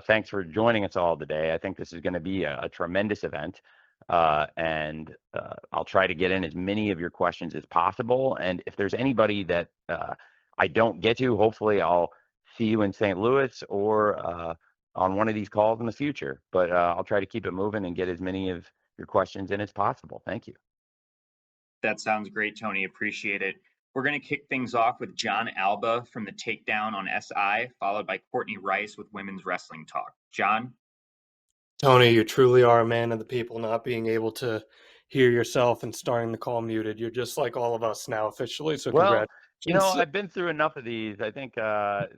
Thanks for joining us all today. I think this is going to be a tremendous event, and I'll try to get in as many of your questions as possible. And if there's anybody that I don't get to, hopefully I'll see you in St. Louis or on one of these calls in the future. But I'll try to keep it moving and get as many of your questions in as possible. Thank you. That sounds great, Tony. Appreciate it. We're going to kick things off with John Alba from the Takedown on SI, followed by Courtney Rice with Women's Wrestling Talk. John? Tony, you truly are a man of the people, not being able to hear yourself and starting the call muted. You're just like all of us now officially, so Well, congratulations. I've been through enough of these. I think, to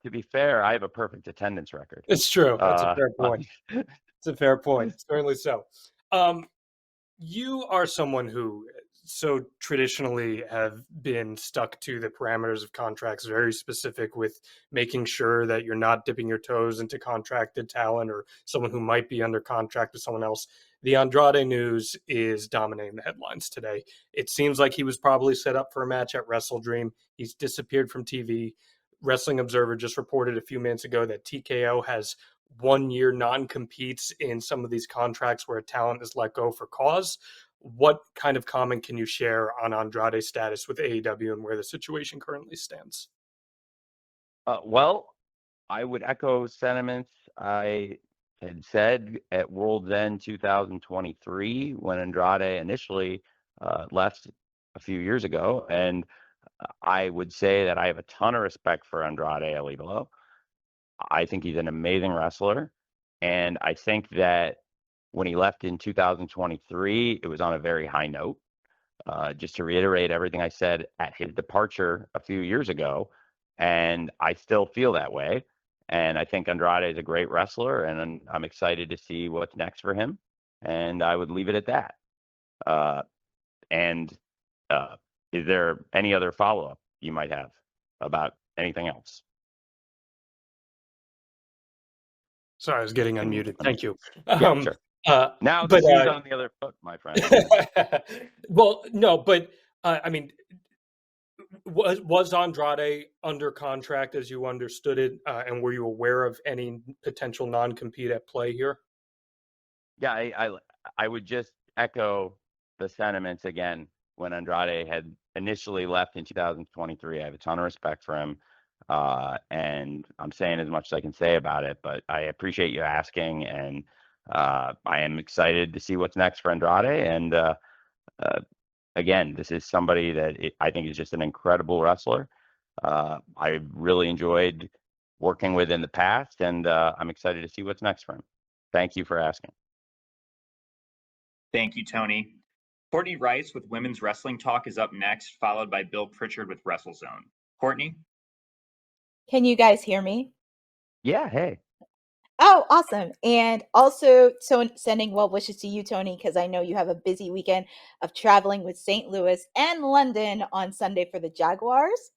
be fair, I have a perfect attendance record. It's true. That's a fair point. It's a fair point. Certainly so. You are someone who so traditionally have been stuck to the parameters of contracts, very specific with making sure that you're not dipping your toes into contracted talent or someone who might be under contract with someone else. The Andrade news is dominating the headlines today. It seems like he was probably set up for a match at WrestleDream. He's disappeared from TV. Wrestling Observer just reported a few minutes ago that TKO has 1-year non-competes in some of these contracts where a talent is let go for cause. What kind of comment can you share on Andrade's status with AEW and where the situation currently stands? Well, I would echo sentiments I had said at World's End 2023 when Andrade initially left a few years ago. And I would say that I have a ton of respect for Andrade El Idolo. I think he's an amazing wrestler. And I think that when he left in 2023, it was on a very high note. Just to reiterate everything I said at his departure a few years ago, and I still feel that way. And I think Andrade is a great wrestler, and I'm excited to see what's next for him. And I would leave it at that. And is there any other follow-up you might have about anything else? Sorry, I was getting unmuted. Thank you. Yeah, sure. Now the shoe's on the other foot, my friend. Well, no, but I mean, was Andrade under contract as you understood it, and were you aware of any potential non-compete at play here? Yeah, I would just echo the sentiments again. When Andrade had initially left in 2023, I have a ton of respect for him. And I'm saying as much as I can say about it, but I appreciate you asking, and I am excited to see what's next for Andrade. And again, this is somebody that I think is just an incredible wrestler. I really enjoyed working with in the past, and I'm excited to see what's next for him. Thank you for asking. Thank you, Tony. Courtney Rice with Women's Wrestling Talk is up next, followed by Bill Pritchard with WrestleZone. Courtney? Can you guys hear me? Yeah, hey. Oh, awesome. And also, so sending well wishes to you, Tony, because I know you have a busy weekend of traveling with St. Louis and London on Sunday for the Jaguars.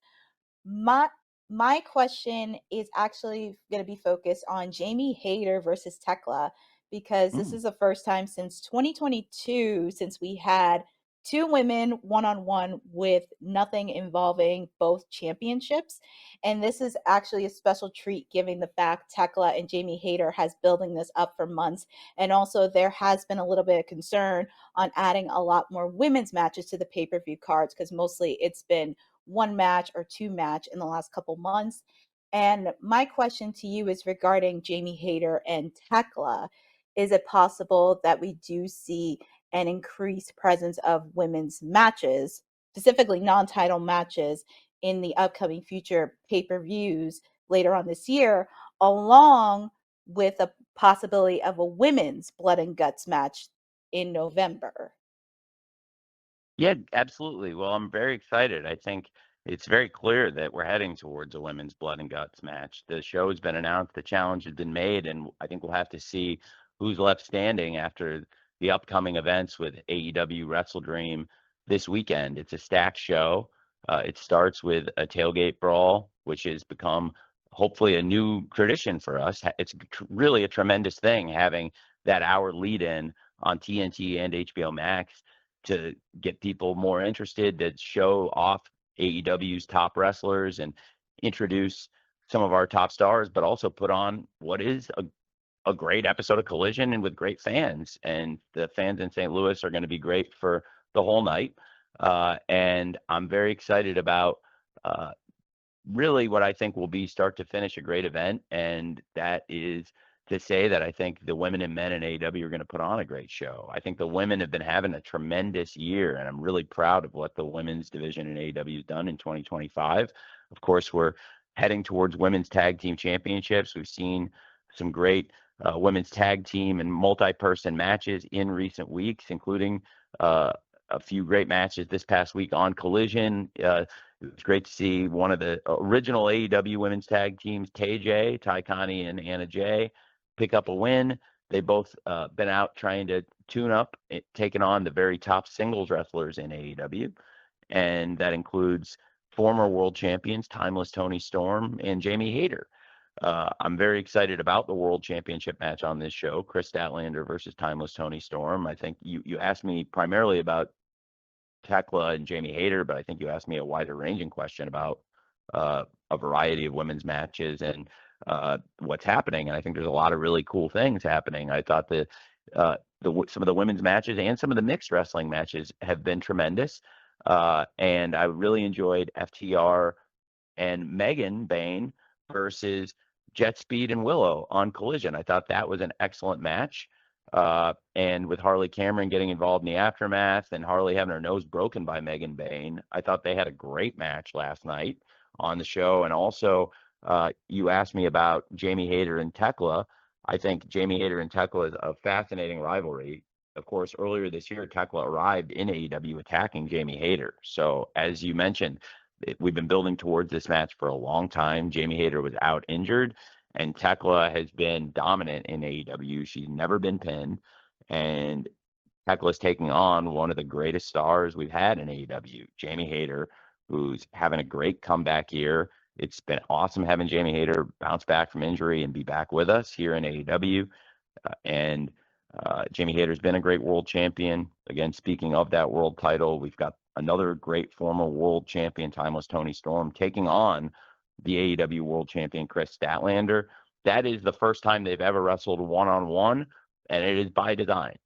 My question is actually going to be focused on Jamie Hayter versus Tekla, because this is the first time since 2022 since we had two women one-on-one with nothing involving both championships. And this is actually a special treat given the fact Tekla and Jamie Hayter has building this up for months. And also there has been a little bit of concern on adding a lot more women's matches to the pay-per-view cards, because mostly it's been one match or two match in the last couple months. And my question to you is regarding Jamie Hayter and Tekla. Is it possible that we do see an increased presence of women's matches, specifically non-title matches, in the upcoming future pay-per-views later on this year, along with a possibility of a women's blood and guts match in November? Yeah, absolutely. Well, I'm very excited. I think it's very clear that we're heading towards a women's blood and guts match. The show has been announced, the challenge has been made, and I think we'll have to see who's left standing after the upcoming events with AEW WrestleDream this weekend. It's a stacked show. It starts with a tailgate brawl, which has become hopefully a new tradition for us. It's really a tremendous thing having that hour lead in on TNT and HBO Max to get people more interested, to show off AEW's top wrestlers and introduce some of our top stars, but also put on what is a great episode of Collision and with great fans. And the fans in St. Louis are going to be great for the whole night. And I'm very excited about really what I think will be start to finish a great event. And that is to say that I think the women and men in AEW are going to put on a great show. I think the women have been having a tremendous year, and I'm really proud of what the women's division in AEW has done in 2025. Of course, we're heading towards women's tag team championships. We've seen some great women's tag team and multi-person matches in recent weeks, including a few great matches this past week on Collision. It was great to see one of the original AEW women's tag teams, KJ, Ty Connie, and Anna Jay, pick up a win. They both been out trying to tune up, taking on the very top singles wrestlers in AEW. And that includes former world champions, Timeless Tony Storm and Jamie Hayter. I'm very excited about the world championship match on this show, Chris Statlander versus Timeless Tony Storm. I think you asked me primarily about Tekla and Jamie Hayter, but I think you asked me a wider ranging question about a variety of women's matches and what's happening. And I think there's a lot of really cool things happening. I thought some of the women's matches and some of the mixed wrestling matches have been tremendous. And I really enjoyed FTR and Megan Bain versus Jet Speed and Willow on Collision. I thought that was an excellent match. And with Harley Cameron getting involved in the aftermath and Harley having her nose broken by Megan Bain, I thought they had a great match last night on the show. And also, you asked me about Jamie Hayter and Tekla. I think Jamie Hayter and Tekla is a fascinating rivalry. Of course, earlier this year, Tekla arrived in AEW attacking Jamie Hayter. So as you mentioned, we've been building towards this match for a long time. Jamie Hayter was out injured, and Tekla has been dominant in AEW. She's never been pinned, and Tekla's taking on one of the greatest stars we've had in AEW, Jamie Hayter, who's having a great comeback year. It's been awesome having Jamie Hayter bounce back from injury and be back with us here in AEW. And Jamie Hayter's been a great world champion. Again, speaking of that world title, we've got another great former world champion, Timeless Tony Storm, taking on the AEW world champion, Chris Statlander. That is the first time they've ever wrestled one-on-one, and it is by design.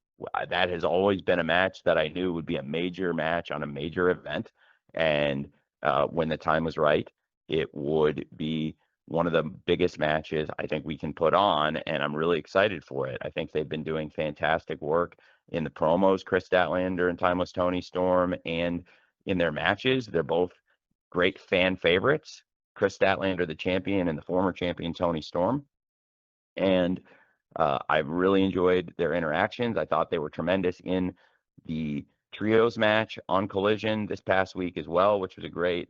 That has always been a match that I knew would be a major match on a major event. And when the time was right, it would be one of the biggest matches I think we can put on, and I'm really excited for it. I think they've been doing fantastic work in the promos, Chris Statlander and Timeless Tony Storm, and in their matches. They're both great fan favorites. Chris Statlander, the champion, and the former champion, Tony Storm. And I've really enjoyed their interactions. I thought they were tremendous in the trios match on Collision this past week as well, which was a great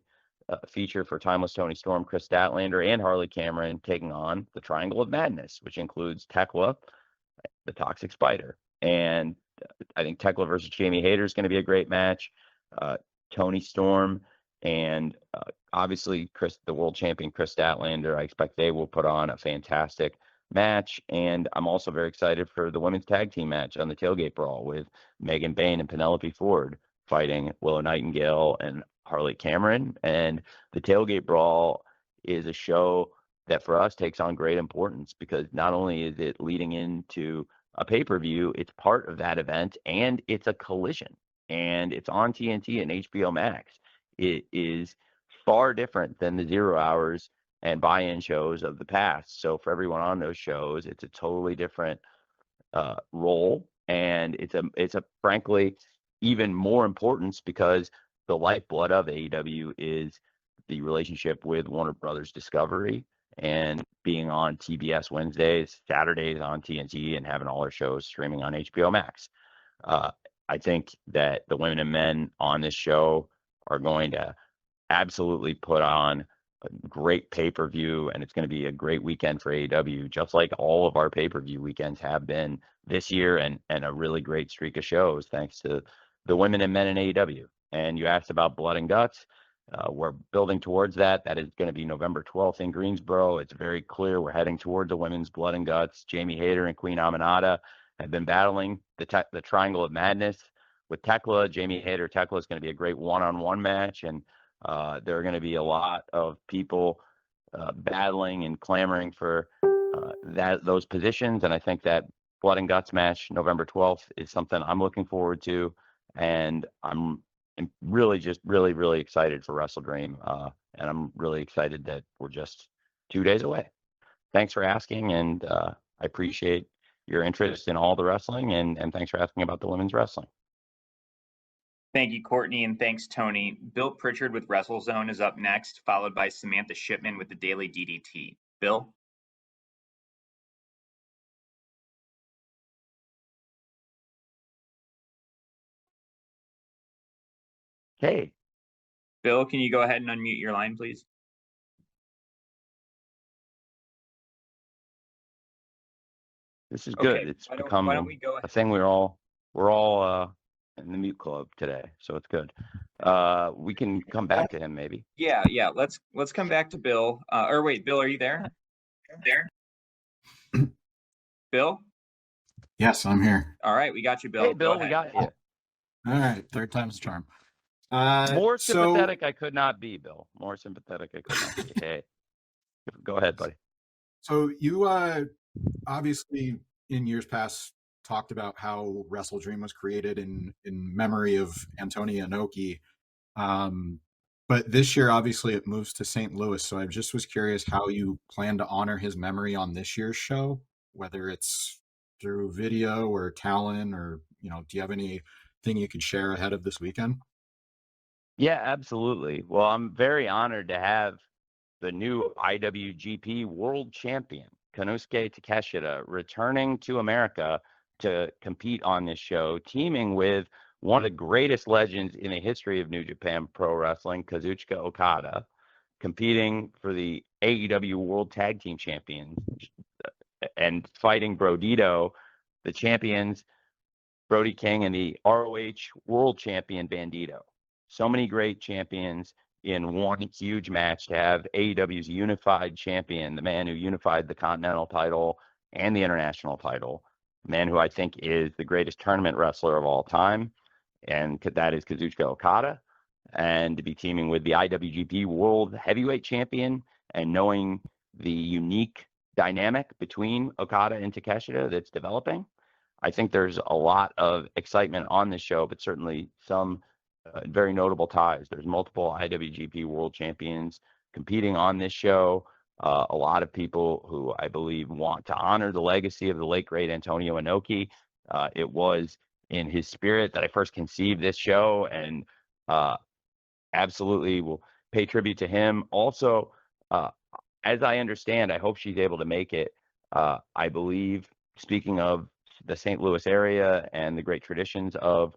feature for Timeless Tony Storm, Chris Statlander, and Harley Cameron taking on the Triangle of Madness, which includes Tekla, the Toxic Spider. And I think Tekla versus Jamie Hayter is going to be a great match. Tony Storm and obviously the world champion Chris Statlander, I expect they will put on a fantastic match. And I'm also very excited for the women's tag team match on the Tailgate Brawl with Megan Bain and Penelope Ford fighting Willow Nightingale and Harley Cameron. And the Tailgate Brawl is a show that for us takes on great importance because not only is it leading into a pay-per-view, it's part of that event, and it's a Collision, and it's on TNT and HBO Max. It is far different than the 0 hours and buy-in shows of the past. So for everyone on those shows, it's a totally different role, and it's a frankly even more importance because the lifeblood of AEW is the relationship with Warner Brothers Discovery and being on TBS Wednesdays, Saturdays on TNT, and having all our shows streaming on HBO Max. I think that the women and men on this show are going to absolutely put on a great pay-per-view, and it's going to be a great weekend for AEW, just like all of our pay-per-view weekends have been this year, and a really great streak of shows thanks to the women and men in AEW. And you asked about Blood and Guts. We're building towards that. That is going to be November 12th in Greensboro. It's very clear we're heading towards the women's Blood and Guts. Jamie Hayter and Queen Aminata have been battling the Triangle of Madness with Tekla. Jamie Hayter, Tekla is going to be a great one-on-one match, and there are going to be a lot of people battling and clamoring for those positions, and I think that Blood and Guts match November 12th is something I'm looking forward to, and I'm really just really excited for WrestleDream, and I'm really excited that we're just 2 days away. Thanks for asking, and I appreciate your interest in all the wrestling, and thanks for asking about the women's wrestling. Thank you, Courtney, and thanks, Tony. Bill Pritchard with WrestleZone is up next, followed by Samantha Shipman with the Daily DDT. Bill? Hey, Bill, can you go ahead and unmute your line, please? this is good. Okay, It's why become don't we go a ahead? thing we're all in the mute club today, so it's good. We can come back to him maybe. Yeah. Let's come back to Bill. Or wait, Bill, are you there? Bill? Yes, I'm here. All right, we got you, Bill. Hey, Go Bill, we ahead. got you. All right, third time's a charm. More So sympathetic I could not be, Bill. More sympathetic I could not be. Hey, go ahead, buddy. so you obviously in years past talked about how WrestleDream was created in memory of Antonio Inoki. But this year, obviously, it moves to St. Louis. So I just was curious how you plan to honor his memory on this year's show, whether it's through video or talent, or do you have anything you could share ahead of this weekend? Yeah, absolutely. Well, I'm very honored to have the new IWGP World Champion, Konosuke Takeshita, returning to America to compete on this show, teaming with one of the greatest legends in the history of New Japan Pro Wrestling, Kazuchika Okada, competing for the AEW World Tag Team Champions and fighting Brodito, the champions, Brody King, and the ROH World Champion Bandito. So many great champions in one huge match to have AEW's unified champion, the man who unified the Continental title and the International title, the man who I think is the greatest tournament wrestler of all time, and that is Kazuchika Okada, and to be teaming with the IWGP World Heavyweight Champion and knowing the unique dynamic between Okada and Takeshita that's developing. I think there's a lot of excitement on this show, but certainly some very notable ties. There's multiple IWGP World Champions competing on this show. A lot of people who I believe want to honor the legacy of the late great Antonio Inoki. It was in his spirit that I first conceived this show, and absolutely will pay tribute to him. Also, as I understand, I hope she's able to make it. I believe, speaking of the St. Louis area and the great traditions of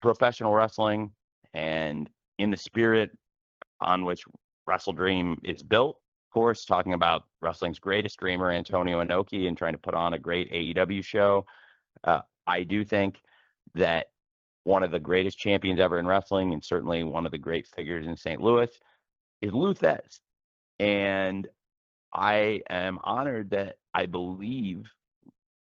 professional wrestling, and in the spirit on which WrestleDream is built, of course, talking about wrestling's greatest dreamer, Antonio Inoki, and trying to put on a great AEW show. I do think that one of the greatest champions ever in wrestling, and certainly one of the great figures in St. Louis, is Lou Thesz. And I am honored that I believe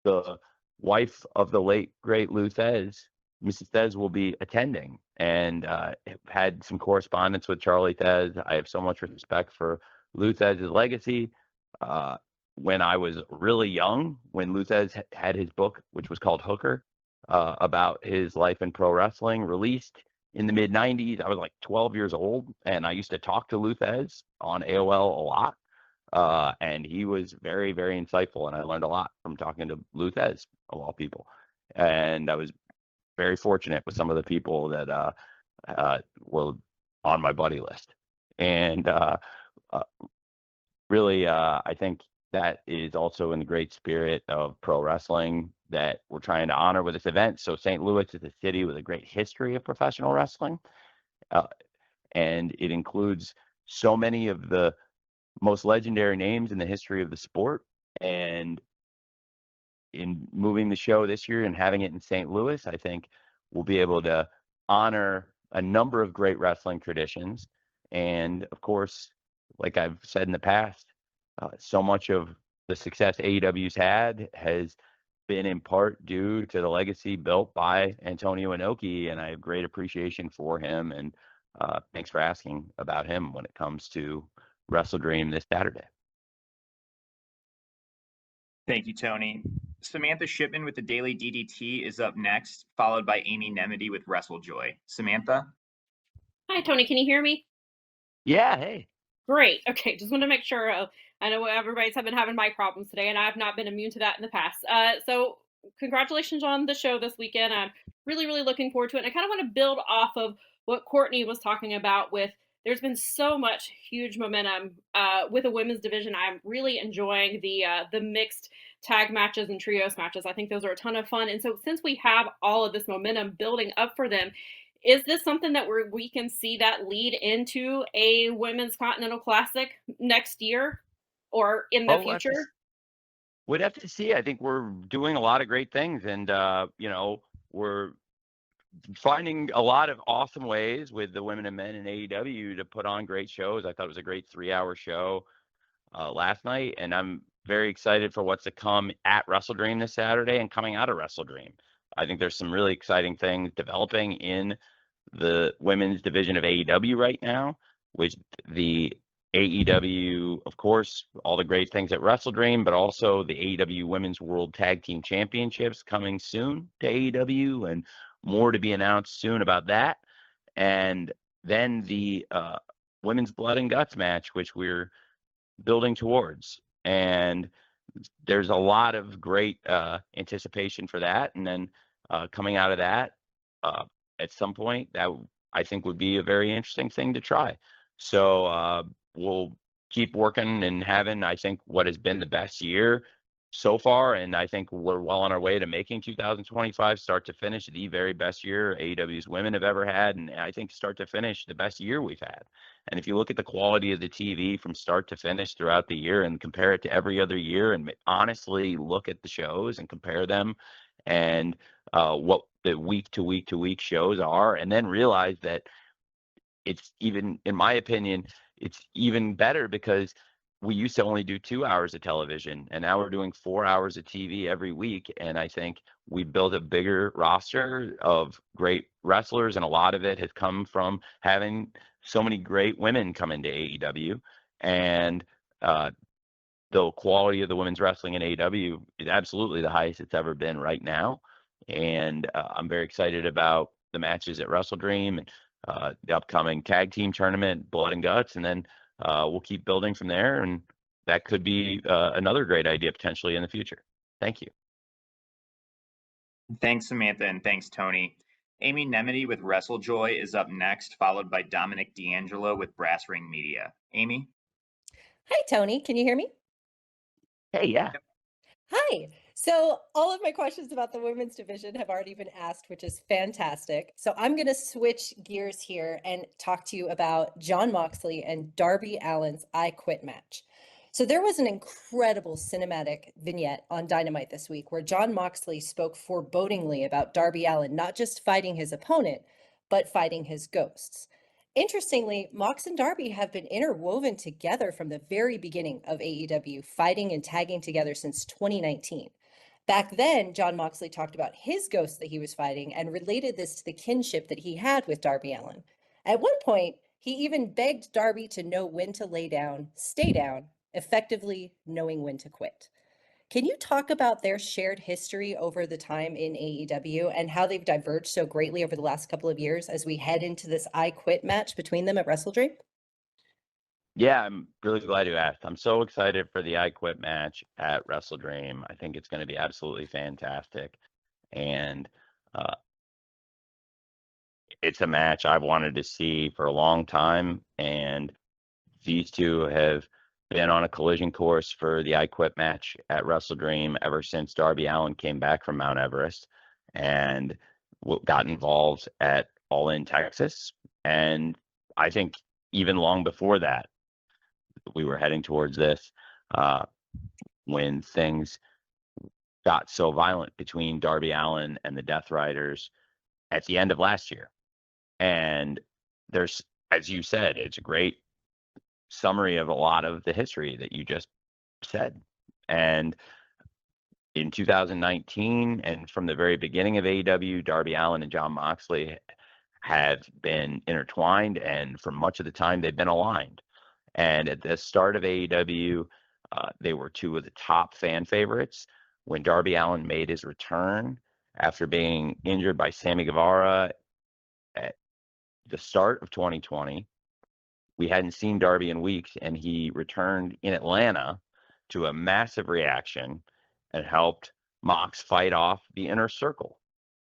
the wife of the late great Lou Thesz, Mrs. Thesz, will be attending, and had some correspondence with Charlie Thesz. I have so much respect for Lou Thesz's legacy. When I was really young, when Lou Thesz had his book, which was called Hooker, about his life in pro wrestling, released in the mid 90s, I was like 12 years old, and I used to talk to Lou Thesz on AOL a lot. And he was very, very insightful, and I learned a lot from talking to Lou Thesz, of all people. And I was very fortunate with some of the people that were on my buddy list. And really, I think that is also in the great spirit of pro wrestling that we're trying to honor with this event. So St. Louis is a city with a great history of professional wrestling, and it includes so many of the most legendary names in the history of the sport. And in moving the show this year and having it in St. Louis, I think we'll be able to honor a number of great wrestling traditions. And of course, like I've said in the past, so much of the success AEW's had has been in part due to the legacy built by Antonio Inoki, and I have great appreciation for him. And thanks for asking about him when it comes to WrestleDream this Saturday. Thank you, Tony. Samantha Shipman with the Daily DDT is up next, followed by Amy Nemedy with WrestleJoy. Samantha? Hi, Tony. Can you hear me? Yeah, hey. Great. Okay, just want to make sure. I know everybody's been having mic problems today, and I've not been immune to that in the past. So congratulations on the show this weekend. I'm really, really looking forward to it. And I kind of want to build off of what Courtney was talking about with there's been so much huge momentum with the women's division. I'm really enjoying the mixed tag matches and trios matches. I think those are a ton of fun. And so since we have all of this momentum building up for them, is this something that we can see that lead into a women's Continental Classic next year or in the future? We'd have to see. I think we're doing a lot of great things, and we're finding a lot of awesome ways with the women and men in AEW to put on great shows. I thought it was a great 3-hour show last night, and I'm very excited for what's to come at WrestleDream this Saturday and coming out of WrestleDream. I think there's some really exciting things developing in the women's division of AEW right now, with the AEW, of course, all the great things at WrestleDream, but also the AEW Women's World Tag Team Championships coming soon to AEW, and more to be announced soon about that. And then the Women's Blood and Guts match, which we're building towards. And there's a lot of great anticipation for that. And then coming out of that, at some point, that I think would be a very interesting thing to try. So we'll keep working and having, I think, what has been the best year so far. And I think we're well on our way to making 2025 start to finish the very best year AEW's women have ever had. And I think start to finish the best year we've had. And if you look at the quality of the TV from start to finish throughout the year and compare it to every other year, and honestly look at the shows and compare them and what the week to week to week shows are, and then realize that it's even, in my opinion, it's even better because we used to only do 2 hours of television, and now we're doing 4 hours of TV every week. And I think we built a bigger roster of great wrestlers, and a lot of it has come from having so many great women come into AEW. And the quality of the women's wrestling in AEW is absolutely the highest it's ever been right now. And I'm very excited about the matches at WrestleDream and the upcoming tag team tournament, Blood and Guts, and then we'll keep building from there. And that could be another great idea potentially in the future. Thank you. Thanks, Samantha, and thanks, Tony. Amy Nemedy with WrestleJoy is up next, followed by Dominic D'Angelo with Brass Ring Media. Amy? Hi, Tony. Can you hear me? Hey, yeah. Hi. So all of my questions about the women's division have already been asked, which is fantastic. So I'm going to switch gears here and talk to you about Jon Moxley and Darby Allin's I Quit match. So there was an incredible cinematic vignette on Dynamite this week where Jon Moxley spoke forebodingly about Darby Allin not just fighting his opponent, but fighting his ghosts. Interestingly, Mox and Darby have been interwoven together from the very beginning of AEW, fighting and tagging together since 2019. Back then, Jon Moxley talked about his ghost that he was fighting and related this to the kinship that he had with Darby Allin. At one point, he even begged Darby to know when to lay down, stay down, effectively knowing when to quit. Can you talk about their shared history over the time in AEW and how they've diverged so greatly over the last couple of years as we head into this I Quit match between them at WrestleDream? Yeah, I'm really glad you asked. I'm so excited for the I Quit match at WrestleDream. I think it's going to be absolutely fantastic. And it's a match I've wanted to see for a long time. And these two have been on a collision course for the I Quit match at WrestleDream ever since Darby Allin came back from Mount Everest and got involved at All In Texas. And I think even long before that, we were heading towards this when things got so violent between Darby Allin and the Death Riders at the end of last year. And there's, as you said, it's a great summary of a lot of the history that you just said. And in 2019, and from the very beginning of AEW, Darby Allin and Jon Moxley have been intertwined, and for much of the time they've been aligned. And at the start of AEW, they were two of the top fan favorites. When Darby Allin made his return after being injured by Sammy Guevara at the start of 2020, we hadn't seen Darby in weeks, and he returned in Atlanta to a massive reaction and helped Mox fight off the Inner Circle.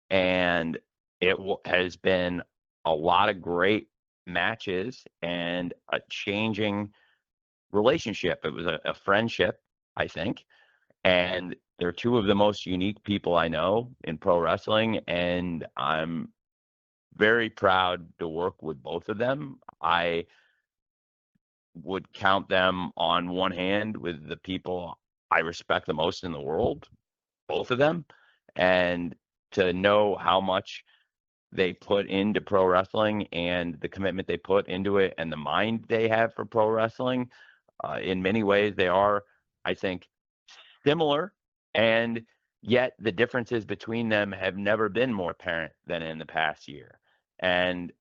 And it has been a lot of great matches and a changing relationship. It was a friendship, I think. And they're two of the most unique people I know in pro wrestling. And I'm very proud to work with both of them. I would count them on one hand with the people I respect the most in the world, both of them. And to know how much they put into pro wrestling and the commitment they put into it and the mind they have for pro wrestling, in many ways they are, I think, similar, and yet the differences between them have never been more apparent than in the past year. And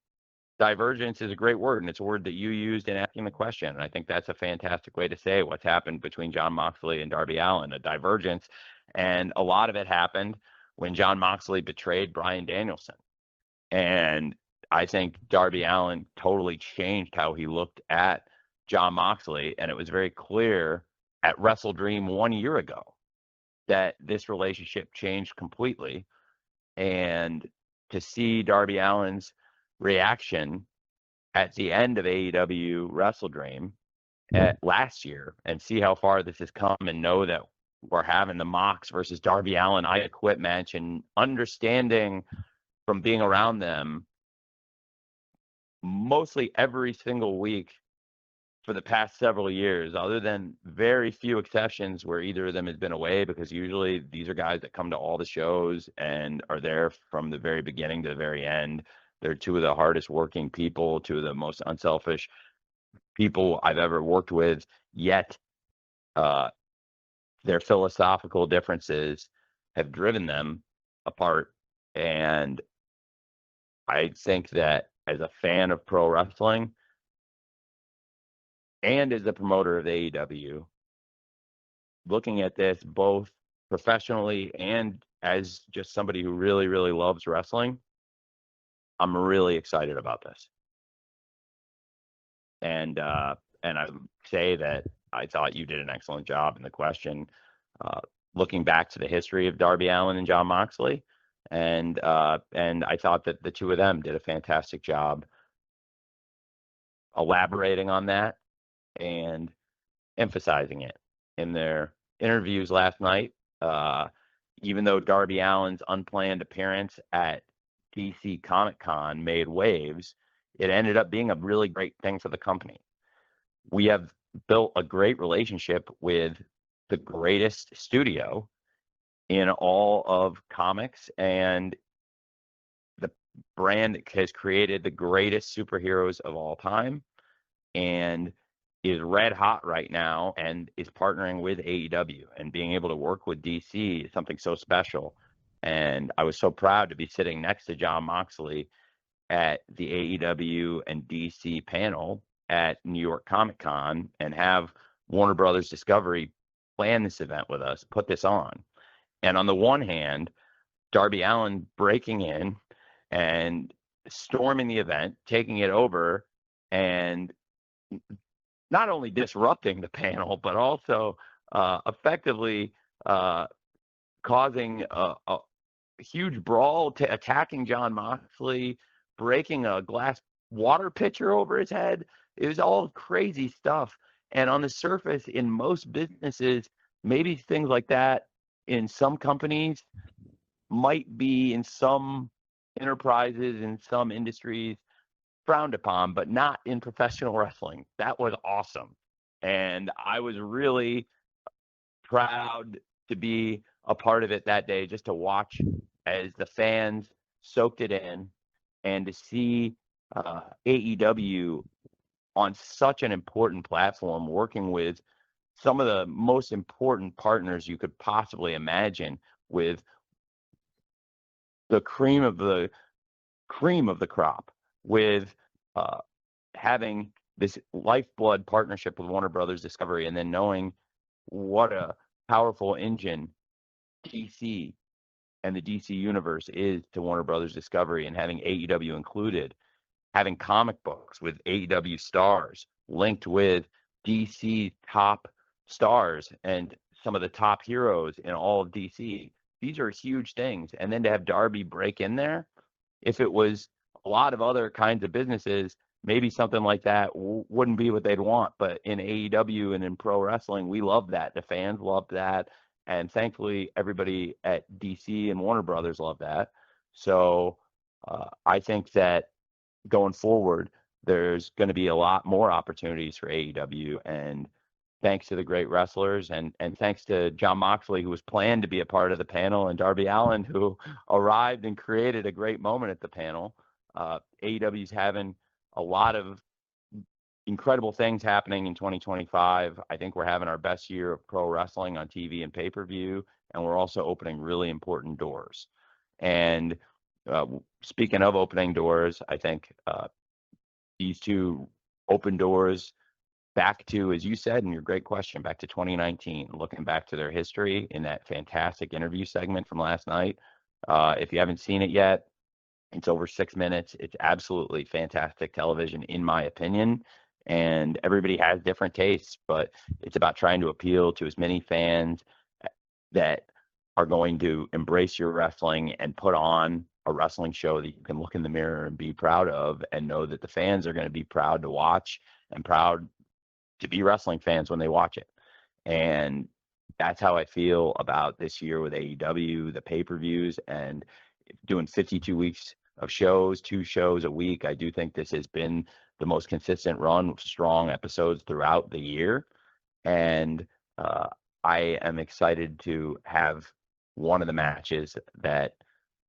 divergence is a great word, and it's a word that you used in asking the question. And I think that's a fantastic way to say what's happened between Jon Moxley and Darby Allin, a divergence. And a lot of it happened when Jon Moxley betrayed Bryan Danielson. And I think Darby Allin totally changed how he looked at Jon Moxley. And it was very clear at WrestleDream 1 year ago that this relationship changed completely. And to see Darby Allin's reaction at the end of AEW WrestleDream last year and see how far this has come and know that we're having the Mox versus Darby Allin I Quit match, and understanding from being around them mostly every single week for the past several years, other than very few exceptions where either of them has been away, because usually these are guys that come to all the shows and are there from the very beginning to the very end. They're two of the hardest working people, two of the most unselfish people I've ever worked with, yet their philosophical differences have driven them apart. And I think that as a fan of pro wrestling and as a promoter of AEW, looking at this both professionally and as just somebody who really, really loves wrestling, I'm really excited about this. And I would say that I thought you did an excellent job in the question, looking back to the history of Darby Allin and Jon Moxley. And I thought that the two of them did a fantastic job elaborating on that and emphasizing it in their interviews last night. Even though Darby Allin's unplanned appearance at DC Comic Con made waves, it ended up being a really great thing for the company. We have built a great relationship with the greatest studio in all of comics, and the brand has created the greatest superheroes of all time and is red hot right now and is partnering with AEW, and being able to work with DC is something so special. And I was so proud to be sitting next to Jon Moxley at the AEW and DC panel at New York Comic Con and have Warner Brothers Discovery plan this event with us, put this on. And on the one hand, Darby Allin breaking in and storming the event, taking it over, and not only disrupting the panel, but also effectively causing a huge brawl, attacking Jon Moxley, breaking a glass water pitcher over his head. It was all crazy stuff. And on the surface, in most businesses, maybe things like that in some companies might be, in some enterprises, in some industries, frowned upon, but not in professional wrestling. That was awesome. And I was really proud to be a part of it that day, just to watch as the fans soaked it in, and to see AEW on such an important platform working with some of the most important partners you could possibly imagine, with the cream of the crop, with having this lifeblood partnership with Warner Brothers Discovery, and then knowing what a powerful engine DC and the DC universe is to Warner Brothers Discovery, and having AEW included, having comic books with AEW stars linked with DC top stars and some of the top heroes in all of DC. These are huge things. And then to have Darby break in there, if it was a lot of other kinds of businesses, maybe something like that wouldn't be what they'd want. But in AEW and in pro wrestling, we love that. The fans love that. And thankfully, everybody at DC and Warner Brothers love that. So I think that going forward, there's going to be a lot more opportunities for AEW. And thanks to the great wrestlers, and thanks to Jon Moxley, who was planned to be a part of the panel, and Darby Allin, who arrived and created a great moment at the panel. AEW's having a lot of incredible things happening in 2025. I think we're having our best year of pro wrestling on TV and pay-per-view, and we're also opening really important doors. And speaking of opening doors, I think these two open doors back to, as you said in your great question, back to 2019, looking back to their history in that fantastic interview segment from last night. If you haven't seen it yet, it's over 6 minutes. It's absolutely fantastic television, in my opinion. And everybody has different tastes, but it's about trying to appeal to as many fans that are going to embrace your wrestling and put on a wrestling show that you can look in the mirror and be proud of, and know that the fans are going to be proud to watch and proud to be wrestling fans when they watch it. And that's how I feel about this year with AEW, the pay-per-views, and doing 52 weeks of shows, 2 shows a week. I do think this has been the most consistent run with strong episodes throughout the year. And I am excited to have one of the matches that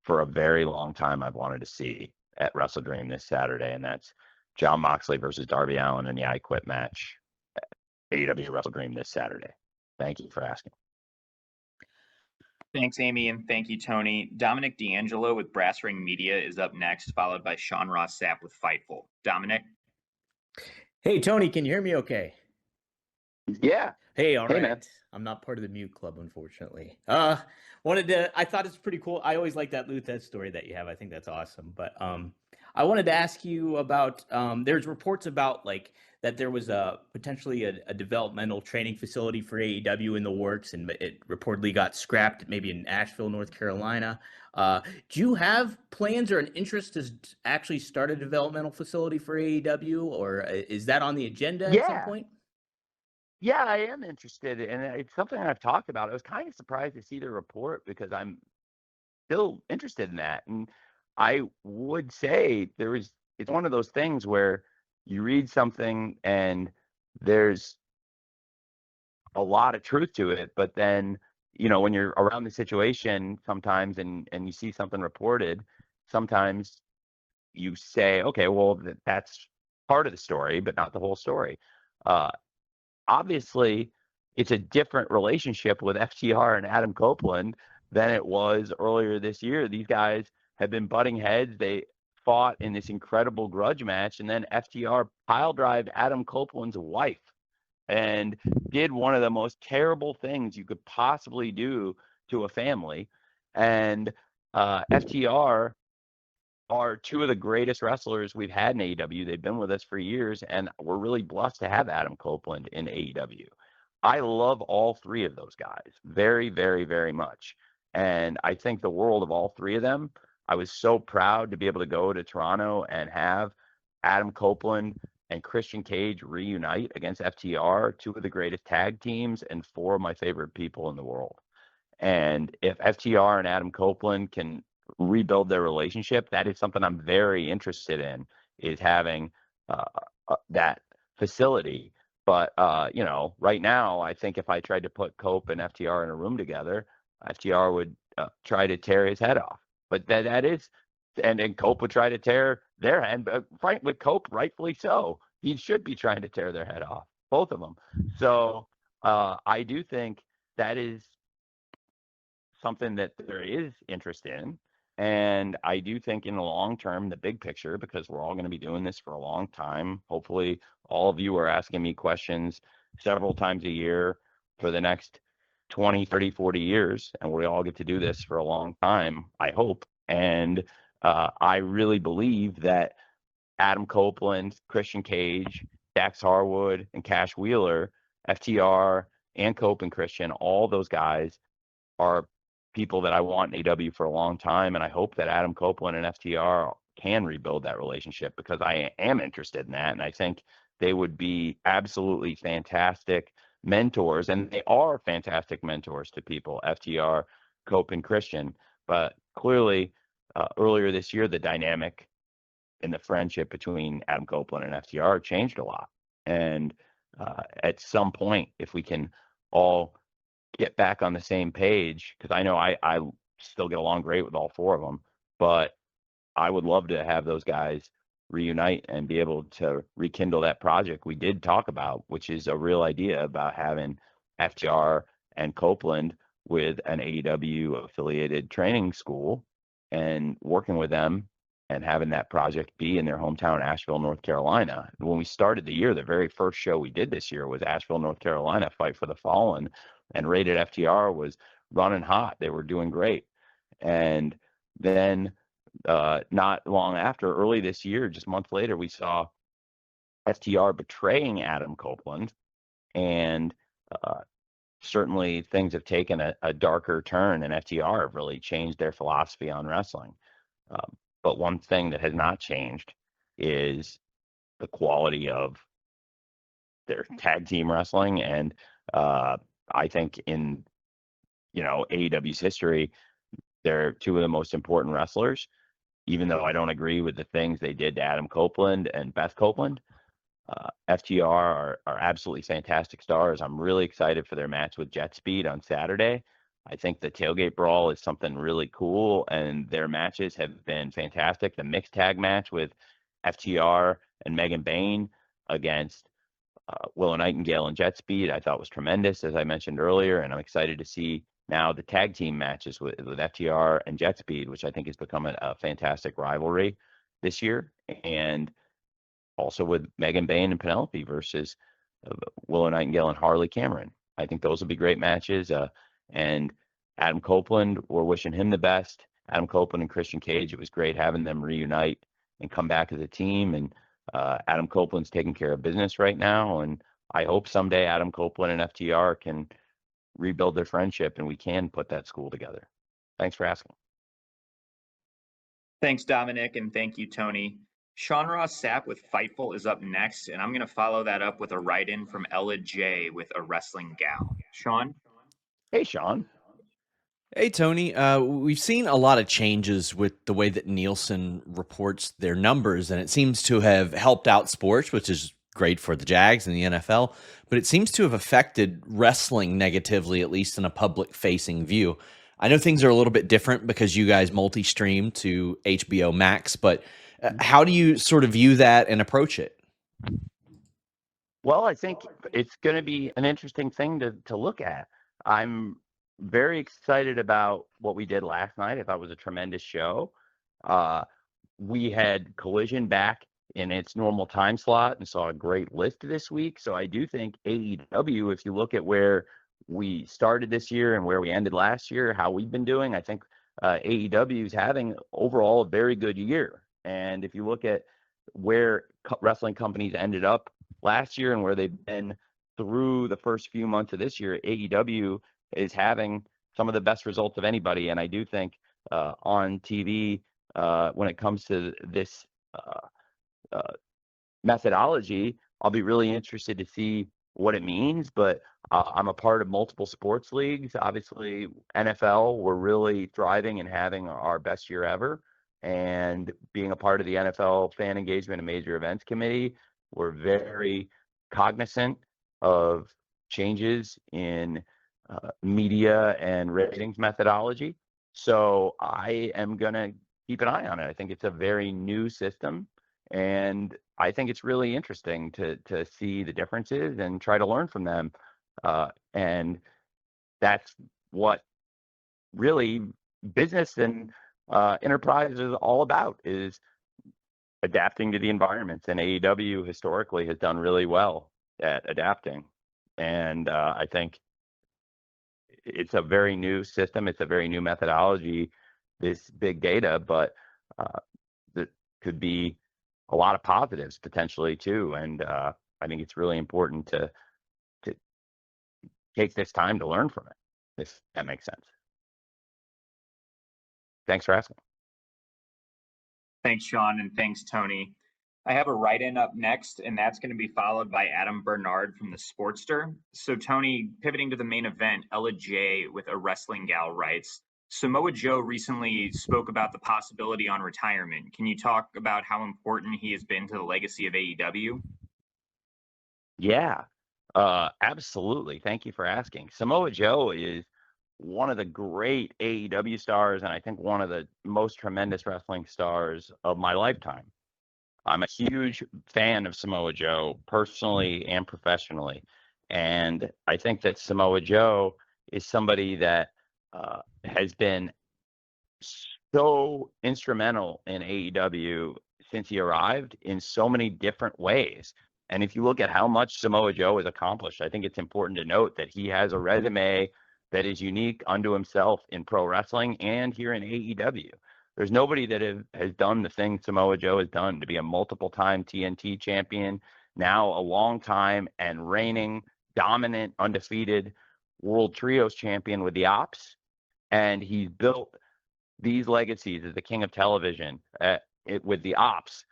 for a very long time I've wanted to see at WrestleDream this Saturday, and that's Jon Moxley versus Darby Allin in the I Quit match at AEW WrestleDream this Saturday. Thank you for asking. Thanks, Amy, and thank you, Tony. Dominic D'Angelo with Brass Ring Media is up next, followed by Sean Ross Sapp with Fightful. Dominic? Hey, Tony, can you hear me okay? Yeah. Hey, all right. Man. I'm not part of the mute club, unfortunately. I thought it's pretty cool. I always like that Luthez story that you have. I think that's awesome. But I wanted to ask you about, there's reports about like that there was potentially a developmental training facility for AEW in the works, and it reportedly got scrapped maybe in Asheville, North Carolina. Do you have plans or an interest to actually start a developmental facility for AEW, or is that on the agenda at some point? Yeah, I am interested, and it's something I've talked about. I was kind of surprised to see the report because I'm still interested in that. And I would say it's one of those things where you read something and there's a lot of truth to it, but then, when you're around the situation sometimes and you see something reported, sometimes you say, okay, well, that's part of the story, but not the whole story. Obviously, it's a different relationship with FTR and Adam Copeland than it was earlier this year. These guys have been butting heads. They fought in this incredible grudge match, and then FTR pile drive Adam Copeland's wife and did one of the most terrible things you could possibly do to a family. And FTR are 2 of the greatest wrestlers we've had in AEW. They've been with us for years, and we're really blessed to have Adam Copeland in AEW. I love all 3 of those guys very, very, very much. And I think the world of all 3 of them. I was so proud to be able to go to Toronto and have Adam Copeland and Christian Cage reunite against FTR, 2 of the greatest tag teams and 4 of my favorite people in the world. And if FTR and Adam Copeland can rebuild their relationship, that is something I'm very interested in, is having that facility. But right now, I think if I tried to put Cope and FTR in a room together, FTR would try to tear his head off. But that is, and Cope would try to tear their head. But with Cope, rightfully so, he should be trying to tear their head off, both of them. So I do think that is something that there is interest in. And I do think in the long term, the big picture, because we're all going to be doing this for a long time. Hopefully, all of you are asking me questions several times a year for the next 20, 30, 40 years. And we all get to do this for a long time, I hope. And I really believe that Adam Copeland, Christian Cage, Dax Harwood, and Cash Wheeler, FTR, and Cope and Christian, all those guys are people that I want in AEW for a long time, and I hope that Adam Copeland and FTR can rebuild that relationship because I am interested in that, and I think they would be absolutely fantastic mentors, and they are fantastic mentors to people, FTR, Cope, and Christian. But clearly, earlier this year, the dynamic in the friendship between Adam Copeland and FTR changed a lot. And at some point, if we can all get back on the same page, because I know I still get along great with all four of them, but I would love to have those guys reunite and be able to rekindle that project we did talk about, which is a real idea about having FTR and Copeland with an AEW affiliated training school and working with them and having that project be in their hometown, Asheville, North Carolina. When we started the year, the very first show we did this year was Asheville, North Carolina, Fight for the Fallen, and Rated FTR was running hot. They were doing great. And then not long after, early this year, just a month later, we saw FTR betraying Adam Copeland. And certainly things have taken a darker turn, and FTR have really changed their philosophy on wrestling. But one thing that has not changed is the quality of their tag team wrestling. And I think in, AEW's history, they're two of the most important wrestlers, even though I don't agree with the things they did to Adam Copeland and Beth Copeland. FTR are absolutely fantastic stars. I'm really excited for their match with Jet Speed on Saturday. I think the tailgate brawl is something really cool, and their matches have been fantastic. The mixed tag match with FTR and Megan Bayne against Willow Nightingale and Jet Speed, I thought was tremendous, as I mentioned earlier, and I'm excited to see now the tag team matches with FTR and Jet Speed, which I think has become a fantastic rivalry this year, and also with Megan Bayne and Penelope versus Willow Nightingale and Harley Cameron. I think those will be great matches. And Adam Copeland, we're wishing him the best. Adam Copeland and Christian Cage, it was great having them reunite and come back as a team. And Adam Copeland's taking care of business right now. And I hope someday Adam Copeland and FTR can rebuild their friendship and we can put that school together. Thanks for asking. Thanks, Dominic, and thank you, Tony. Sean Ross Sapp with Fightful is up next, and I'm going to follow that up with a write-in from Ella J with A Wrestling Gal. Sean? Hey, Sean. Hey, Tony. We've seen a lot of changes with the way that Nielsen reports their numbers, and it seems to have helped out sports, which is great for the Jags and the NFL, but it seems to have affected wrestling negatively, at least in a public-facing view. I know things are a little bit different because you guys multi-stream to HBO Max, but how do you sort of view that and approach it? Well, I think it's going to be an interesting thing to look at. I'm very excited about what we did last night. I thought it was a tremendous show. We had Collision back in its normal time slot and saw a great lift this week. So I do think AEW, if you look at where we started this year and where we ended last year, how we've been doing, I think AEW is having overall a very good year. And if you look at where wrestling companies ended up last year and where they've been through the first few months of this year, AEW is having some of the best results of anybody. And I do think on TV, when it comes to this methodology, I'll be really interested to see what it means. But I'm a part of multiple sports leagues. Obviously, NFL, we're really thriving and having our best year ever. And being a part of the NFL Fan Engagement and Major Events Committee, we're very cognizant of changes in media and ratings methodology. So I am going to keep an eye on it. I think it's a very new system, and I think it's really interesting to see the differences and try to learn from them. And that's what really business and Enterprise is all about is adapting to the environments, and AEW historically has done really well at adapting. And I think it's a very new system. It's a very new methodology, this big data, but that could be a lot of positives potentially too. And I think it's really important to take this time to learn from it, if that makes sense. Thanks for asking. Thanks, Sean, and thanks, Tony. I have a write-in up next, and that's going to be followed by Adam Bernard from the Sportster. So, Tony, pivoting to the main event, Ella J with A Wrestling Gal writes, Samoa Joe recently spoke about the possibility on retirement. Can you talk about how important he has been to the legacy of AEW? Yeah, absolutely. Thank you for asking. Samoa Joe is one of the great AEW stars, and I think one of the most tremendous wrestling stars of my lifetime. I'm a huge fan of Samoa Joe personally and professionally. And I think that Samoa Joe is somebody that has been so instrumental in AEW since he arrived in so many different ways. And if you look at how much Samoa Joe has accomplished, I think it's important to note that he has a resume that is unique unto himself in pro wrestling and here in AEW. There's nobody that has done the thing Samoa Joe has done, to be a multiple-time TNT champion, now a long time and reigning, dominant, undefeated World Trios champion with the Ops. And he's built these legacies as the king of television with the Ops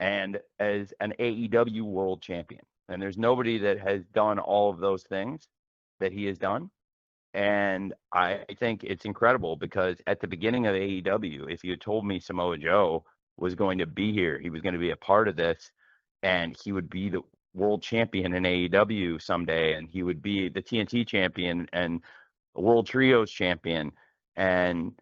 and as an AEW world champion. And there's nobody that has done all of those things that he has done. And I think it's incredible because at the beginning of AEW, if you had told me Samoa Joe was going to be here, he was going to be a part of this, and he would be the world champion in AEW someday, and he would be the TNT champion and a World Trios champion, and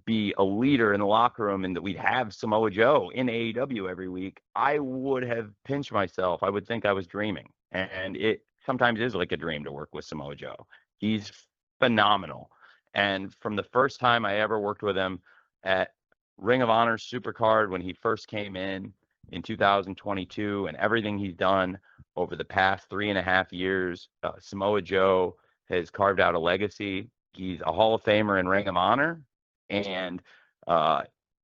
be a leader in the locker room, and that we'd have Samoa Joe in AEW every week, I would have pinched myself. I would think I was dreaming. And it sometimes is like a dream to work with Samoa Joe. He's phenomenal. And from the first time I ever worked with him at Ring of Honor Supercard when he first came in 2022, and everything he's done over the past 3.5 years, Samoa Joe has carved out a legacy. He's a Hall of Famer in Ring of Honor. And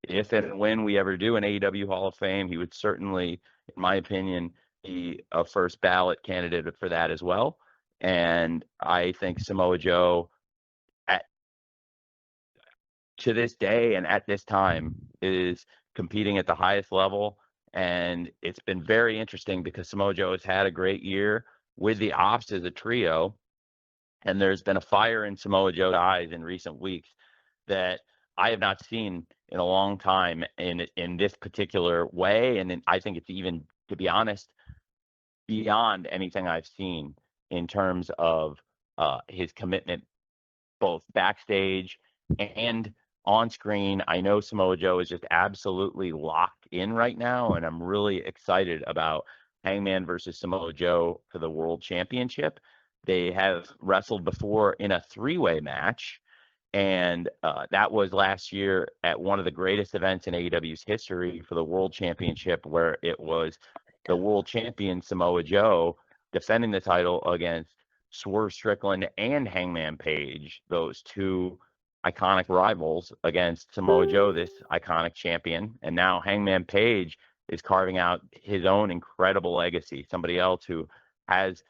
if and when we ever do an AEW Hall of Fame, he would certainly, in my opinion, be a first ballot candidate for that as well. And I think Samoa Joe, to this day and at this time, is competing at the highest level. And it's been very interesting because Samoa Joe has had a great year with the Ops as a trio. And there's been a fire in Samoa Joe's eyes in recent weeks that I have not seen in a long time in this particular way. And I think it's even, to be honest, beyond anything I've seen in terms of his commitment, both backstage and on screen. I know Samoa Joe is just absolutely locked in right now, and I'm really excited about Hangman versus Samoa Joe for the World Championship. They have wrestled before in a 3-way match, and that was last year at one of the greatest events in AEW's history for the World Championship, where it was the world champion Samoa Joe defending the title against Swerve Strickland and Hangman Page, those two iconic rivals, against Samoa Joe, this iconic champion. And now Hangman Page is carving out his own incredible legacy, somebody else who has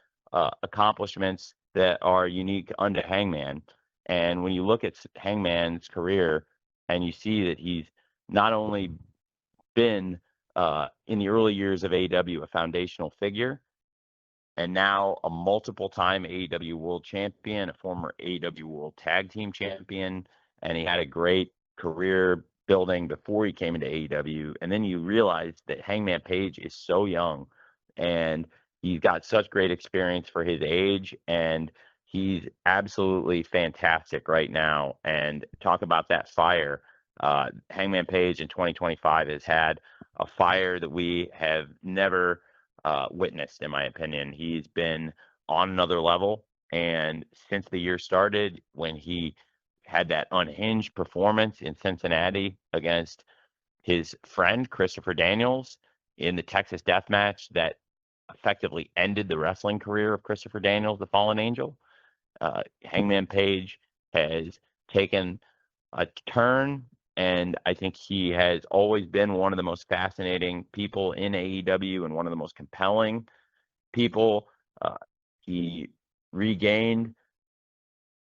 accomplishments that are unique unto Hangman. And when you look at Hangman's career and you see that he's not only been in the early years of AEW a foundational figure, and now a multiple-time AEW World Champion, a former AEW World Tag Team Champion, and he had a great career building before he came into AEW. And then you realize that Hangman Page is so young, and he's got such great experience for his age, and he's absolutely fantastic right now. And talk about that fire. Hangman Page in 2025 has had a fire that we have never witnessed, in my opinion. He's been on another level. And since the year started, when he had that unhinged performance in Cincinnati against his friend Christopher Daniels in the Texas Death Match that effectively ended the wrestling career of Christopher Daniels, the Fallen Angel. Hangman Page has taken a turn, and I think he has always been one of the most fascinating people in AEW and one of the most compelling people. He regained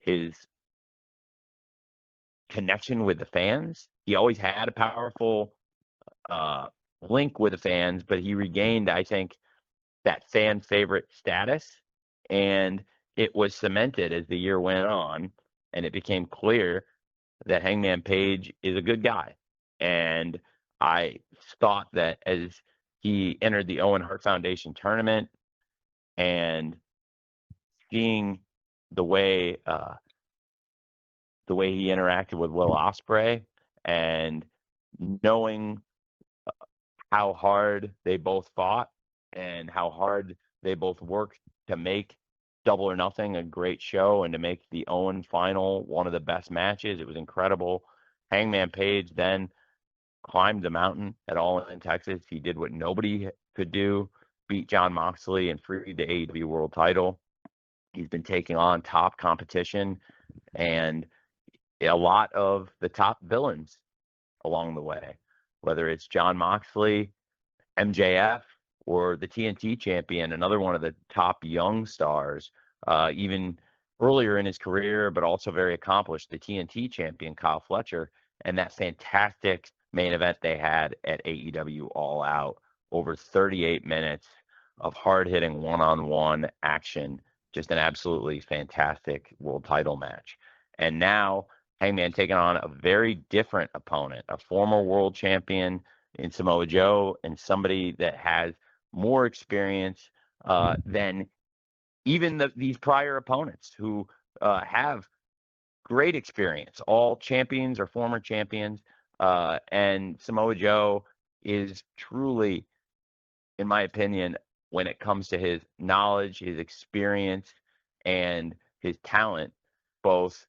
his connection with the fans. He always had a powerful link with the fans, but he regained, I think, that fan favorite status, and it was cemented as the year went on, and it became clear that Hangman Page is a good guy. And I thought that as he entered the Owen Hart Foundation tournament and seeing the way he interacted with Will Ospreay and knowing how hard they both fought and how hard they both worked to make Double or Nothing a great show and to make the Owen final one of the best matches. It was incredible. Hangman Page then climbed the mountain at All In Texas. He did what nobody could do, beat Jon Moxley and freed the AEW World title. He's been taking on top competition and a lot of the top villains along the way, whether it's Jon Moxley, MJF, or the TNT champion, another one of the top young stars, even earlier in his career, but also very accomplished, the TNT champion, Kyle Fletcher, and that fantastic main event they had at AEW All Out, over 38 minutes of hard-hitting one-on-one action, just an absolutely fantastic world title match. And now Hangman taking on a very different opponent, a former world champion in Samoa Joe, and somebody that has more experience than even these prior opponents who have great experience, all champions or former champions. And Samoa Joe is truly, in my opinion, when it comes to his knowledge, his experience, and his talent, both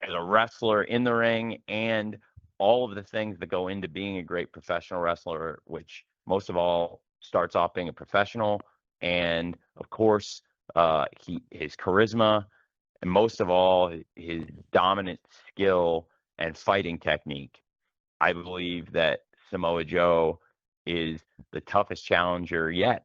as a wrestler in the ring and all of the things that go into being a great professional wrestler, which most of all starts off being a professional, and of course his charisma, and most of all his dominant skill and fighting technique. I believe that Samoa Joe is the toughest challenger yet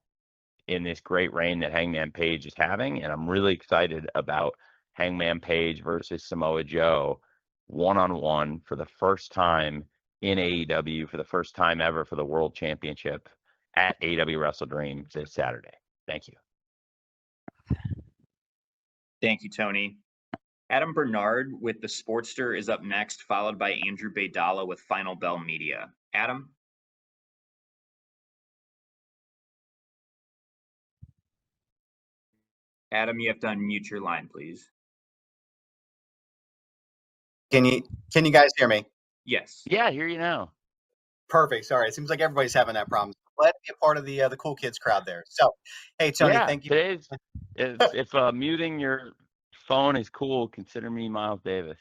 in this great reign that Hangman Page is having, and I'm really excited about Hangman Page versus Samoa Joe one-on-one for the first time in AEW, for the first time ever for the World Championship at AEW WrestleDream this Saturday. Thank you. Thank you, Tony. Adam Bernard with the Sportster is up next, followed by Andrew Baydala with Final Bell Media. Adam? Adam, you have to unmute your line, please. Can you guys hear me? Yes. Yeah, I hear you now. Perfect. Sorry, it seems like everybody's having that problem. Glad to be a part of the cool kids crowd there. So, hey Tony, Yeah, thank you. today's if muting your phone is cool, consider me Miles Davis.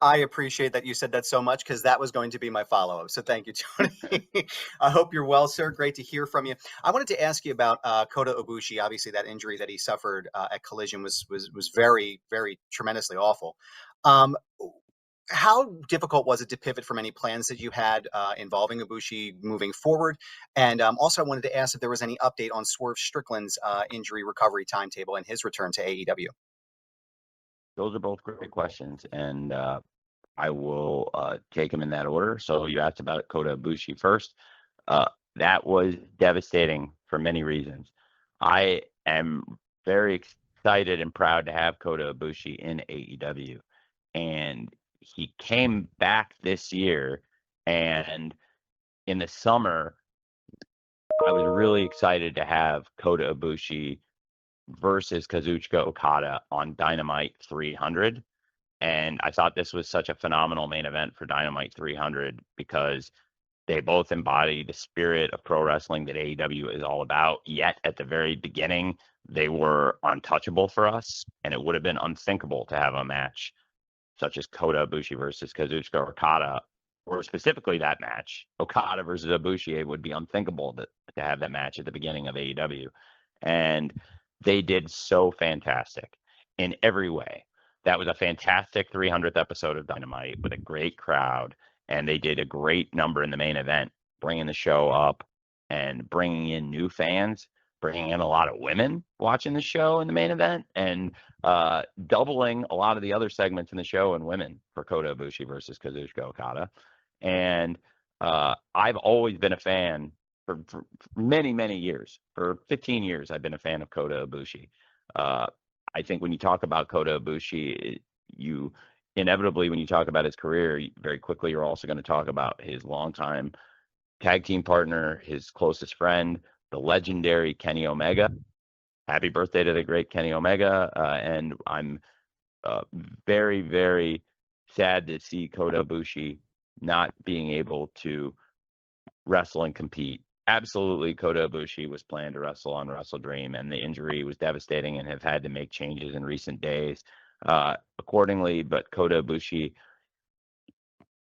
I appreciate that you said that so much because that was going to be my follow-up. So thank you, Tony. I hope you're well, sir. Great to hear from you. I wanted to ask you about Kota Ibushi. Obviously, that injury that he suffered at Collision was very, very tremendously awful. How difficult was it to pivot from any plans that you had involving Ibushi moving forward? And also, I wanted to ask if there was any update on Swerve Strickland's injury recovery timetable and his return to AEW. Those are both great questions, and I will take them in that order. So you asked about Kota Ibushi first. That was devastating for many reasons. I am very excited and proud to have Kota Ibushi in AEW, and he came back this year, and in the summer, I was really excited to have Kota Ibushi versus Kazuchika Okada on Dynamite 300. And I thought this was such a phenomenal main event for Dynamite 300 because they both embody the spirit of pro wrestling that AEW is all about. Yet at the very beginning, they were untouchable for us, and it would have been unthinkable to have a match such as Kota Ibushi versus Kazuchika Okada, or specifically that match, Okada versus Ibushi, it would be unthinkable to have that match at the beginning of AEW. And they did so fantastic in every way. That was a fantastic 300th episode of Dynamite with a great crowd, and they did a great number in the main event, bringing the show up and bringing in new fans, bringing in a lot of women watching the show in the main event, and doubling a lot of the other segments in the show and women for Kota Ibushi versus Kazuchika Okada. And I've always been a fan for many, many years. For 15 years, I've been a fan of Kota Ibushi. I think when you talk about Kota Ibushi, you inevitably, when you talk about his career, very quickly you're also going to talk about his longtime tag team partner, his closest friend, the legendary Kenny Omega. Happy birthday to the great Kenny Omega. And I'm very, very sad to see Kota Ibushi not being able to wrestle and compete. Absolutely, Kota Ibushi was planned to wrestle on WrestleDream, and the injury was devastating and have had to make changes in recent days accordingly. But Kota Ibushi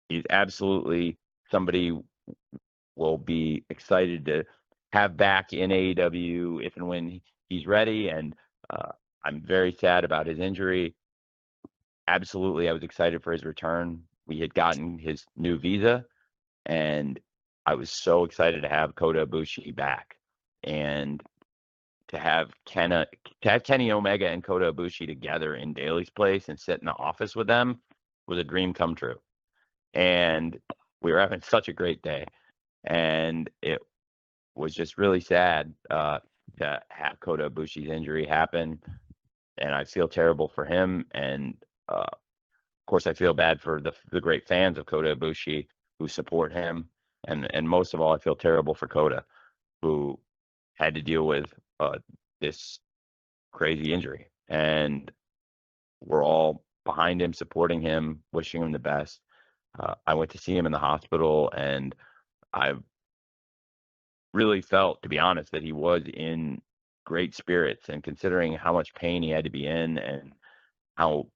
is absolutely somebody will be excited to have back in AEW if and when he's ready. And I'm very sad about his injury. Absolutely, I was excited for his return. We had gotten his new visa, and I was so excited to have Kota Ibushi back, and to have Kenny Omega and Kota Ibushi together in Daly's place and sit in the office with them was a dream come true. And we were having such a great day, and it was just really sad to have Kota Ibushi's injury happen, and I feel terrible for him. And of course, I feel bad for the great fans of Kota Ibushi who support him. And most of all, I feel terrible for Kota, who had to deal with this crazy injury. And we're all behind him, supporting him, wishing him the best. I went to see him in the hospital, and I really felt, to be honest, that he was in great spirits. And considering how much pain he had to be in and how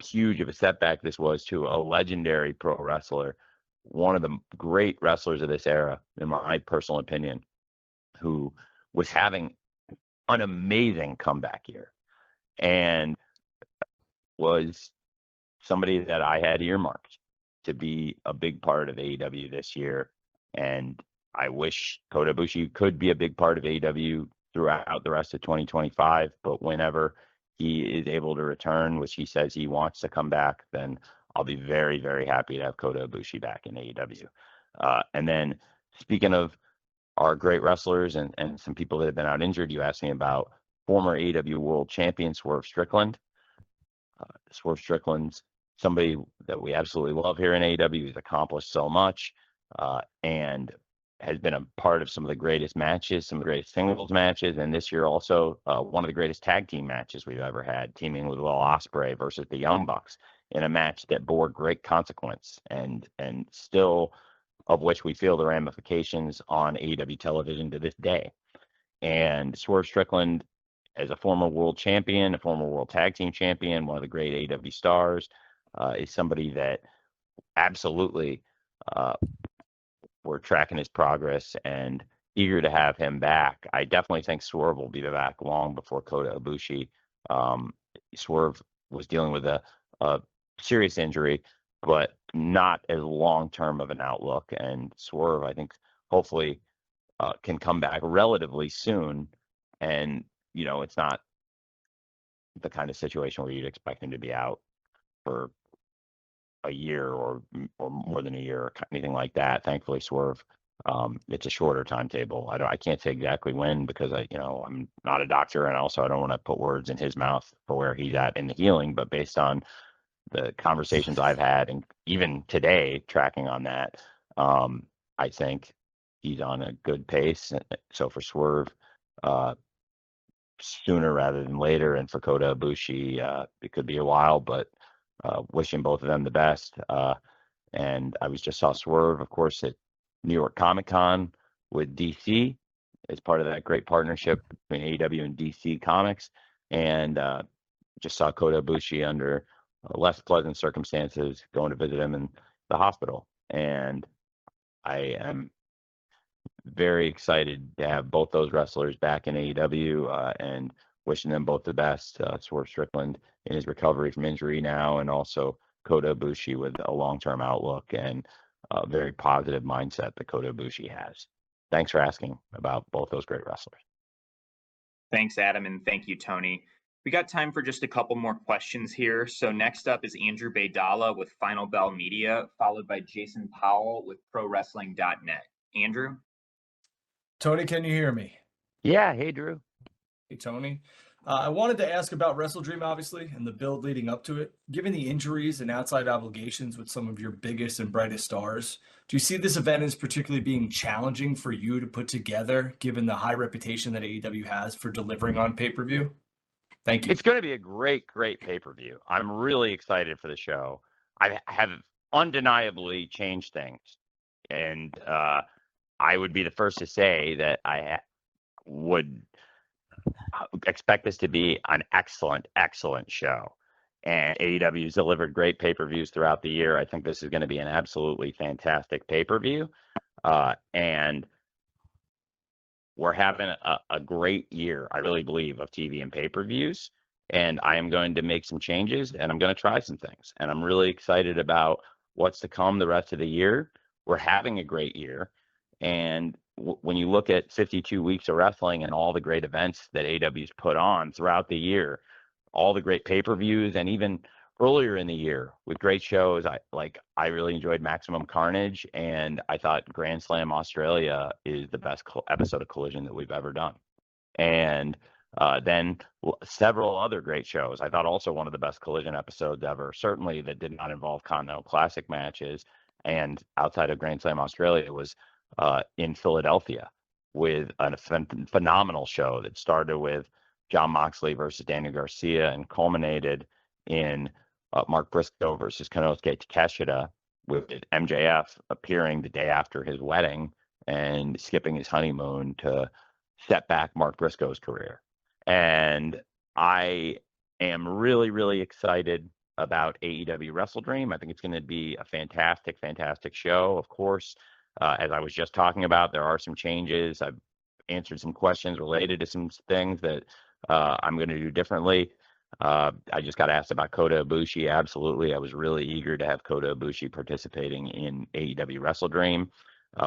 huge of a setback this was to a legendary pro wrestler, one of the great wrestlers of this era, in my personal opinion, who was having an amazing comeback year and was somebody that I had earmarked to be a big part of AEW this year. And I wish Kota Ibushi could be a big part of AEW throughout the rest of 2025, but whenever he is able to return, which he says he wants to come back, then I'll be very, very happy to have Kota Ibushi back in AEW. And then speaking of our great wrestlers and some people that have been out injured, you asked me about former AEW World Champion Swerve Strickland. Swerve Strickland's somebody that we absolutely love here in AEW. He's accomplished so much and has been a part of some of the greatest matches, some of the greatest singles matches, and this year also one of the greatest tag team matches we've ever had, teaming with Will Ospreay versus the Young Bucks in a match that bore great consequence and still of which we feel the ramifications on AEW television to this day. And Swerve Strickland, as a former world champion, a former world tag team champion, one of the great AEW stars, is somebody that absolutely we're tracking his progress and eager to have him back. I definitely think Swerve will be back long before Kota Ibushi. Swerve was dealing with a serious injury, but not as long-term of an outlook. And Swerve, I think, hopefully can come back relatively soon. And, you know, it's not the kind of situation where you'd expect him to be out for a year or more than a year or anything like that. Thankfully, Swerve, it's a shorter timetable. I can't say exactly when because I'm not a doctor, and also I don't want to put words in his mouth for where he's at in the healing. But based on the conversations I've had, and even today tracking on that, I think he's on a good pace. So for Swerve, sooner rather than later, and for Kota Ibushi, it could be a while, but wishing both of them the best. And I just saw Swerve, of course, at New York Comic Con with DC as part of that great partnership between AEW and DC Comics. And just saw Kota Ibushi under less pleasant circumstances going to visit him in the hospital. And I am very excited to have both those wrestlers back in AEW, and wishing them both the best. Swerve Strickland in his recovery from injury now, and also Kota Ibushi with a long-term outlook and a very positive mindset that Kota Ibushi has. Thanks for asking about both those great wrestlers. Thanks, Adam, and thank you, Tony. We got time for just a couple more questions here. So next up is Andrew Baydala with Final Bell Media, followed by Jason Powell with ProWrestling.net. Andrew? Tony, can you hear me? Yeah. Hey, Drew. Hey, Tony. I wanted to ask about WrestleDream, obviously, and the build leading up to it. Given the injuries and outside obligations with some of your biggest and brightest stars, do you see this event as particularly being challenging for you to put together, given the high reputation that AEW has for delivering on pay-per-view? Thank you. It's going to be a great, great pay-per-view. I'm really excited for the show. I have undeniably changed things, and I would be the first to say that I would expect this to be an excellent, excellent show. And AEW's delivered great pay-per-views throughout the year. I think this is going to be an absolutely fantastic pay-per-view. And we're having a great year, I really believe, of TV and pay-per-views. And I am going to make some changes, and I'm going to try some things. And I'm really excited about what's to come the rest of the year. We're having a great year. And when you look at 52 weeks of wrestling and all the great events that AEW's put on throughout the year, all the great pay-per-views, and even earlier in the year with great shows, I really enjoyed Maximum Carnage, and I thought Grand Slam Australia is the best episode of Collision that we've ever done. And then several other great shows. I thought also one of the best Collision episodes ever, certainly that did not involve Continental Classic matches, and outside of Grand Slam Australia, was in Philadelphia with a phenomenal show that started with Jon Moxley versus Daniel Garcia and culminated in Mark Briscoe versus Konosuke Takeshita, with MJF appearing the day after his wedding and skipping his honeymoon to set back Mark Briscoe's career. And I am really, really excited about AEW WrestleDream. I think it's going to be a fantastic, fantastic show. Of course, as I was just talking about, there are some changes. I've answered some questions related to some things that I'm going to do differently. I just got asked about Kota Ibushi. Absolutely. I was really eager to have Kota Ibushi participating in AEW WrestleDream.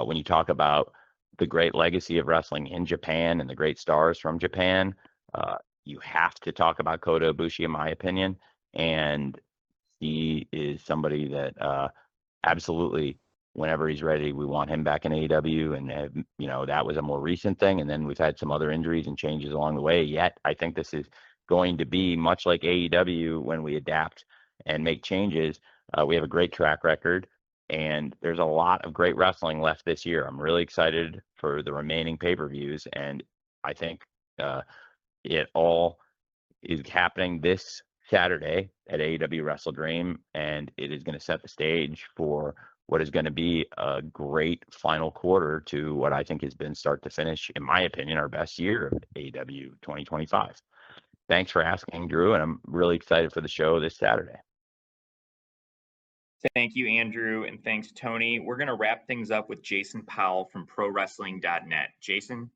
When you talk about the great legacy of wrestling in Japan and the great stars from Japan, you have to talk about Kota Ibushi, in my opinion. And he is somebody that absolutely, whenever he's ready, we want him back in AEW. And, that was a more recent thing. And then we've had some other injuries and changes along the way. Yet I think this is going to be much like AEW when we adapt and make changes. We have a great track record, and there's a lot of great wrestling left this year. I'm really excited for the remaining pay-per-views, and I think it all is happening this Saturday at AEW WrestleDream, and it is going to set the stage for what is going to be a great final quarter to what I think has been, start to finish, in my opinion, our best year of AEW 2025. Thanks for asking, Drew, and I'm really excited for the show this Saturday. Thank you, Andrew, and thanks, Tony. We're going to wrap things up with Jason Powell from ProWrestling.net. Jason?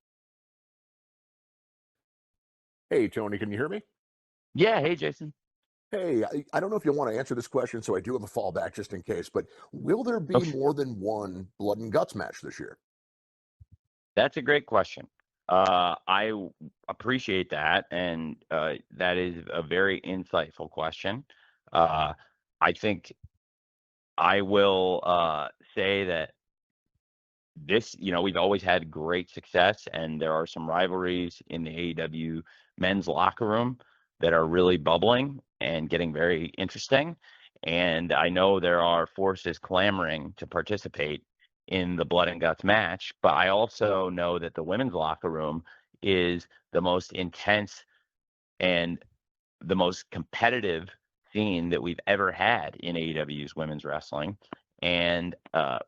Hey, Tony, can you hear me? Yeah, hey, Jason. Hey, I don't know if you want to answer this question, so I do have a fallback just in case, but will there be more than one blood and guts match this year? That's a great question. I appreciate that, and that is a very insightful question. I think I will say that this, we've always had great success, and there are some rivalries in the AEW men's locker room that are really bubbling and getting very interesting. And I know there are forces clamoring to participate in the blood and guts match, but I also know that the women's locker room is the most intense and the most competitive scene that we've ever had in AEW's women's wrestling. And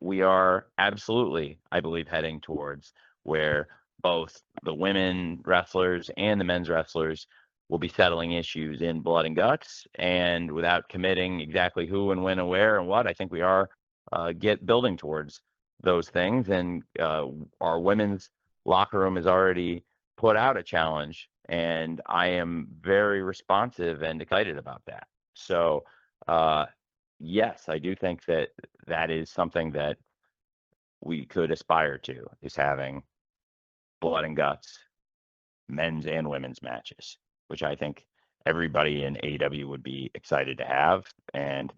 we are absolutely, I believe, heading towards where both the women wrestlers and the men's wrestlers we'll be settling issues in blood and guts, and without committing exactly who and when and where and what, I think we are building towards those things. And our women's locker room has already put out a challenge, and I am very responsive and excited about that. So yes, I do think that that is something that we could aspire to, is having blood and guts men's and women's matches, which I think everybody in AEW would be excited to have, and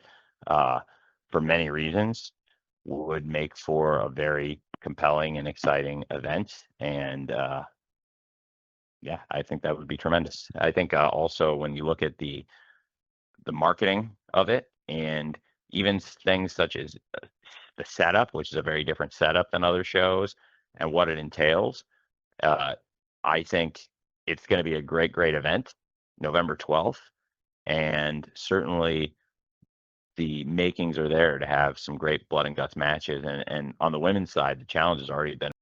for many reasons would make for a very compelling and exciting event. And yeah, I think that would be tremendous. I think also when you look at the marketing of it, and even things such as the setup, which is a very different setup than other shows, and what it entails, I think it's going to be a great event, November 12th. And certainly the makings are there to have some great blood and guts matches. And on the women's side, the challenge has already been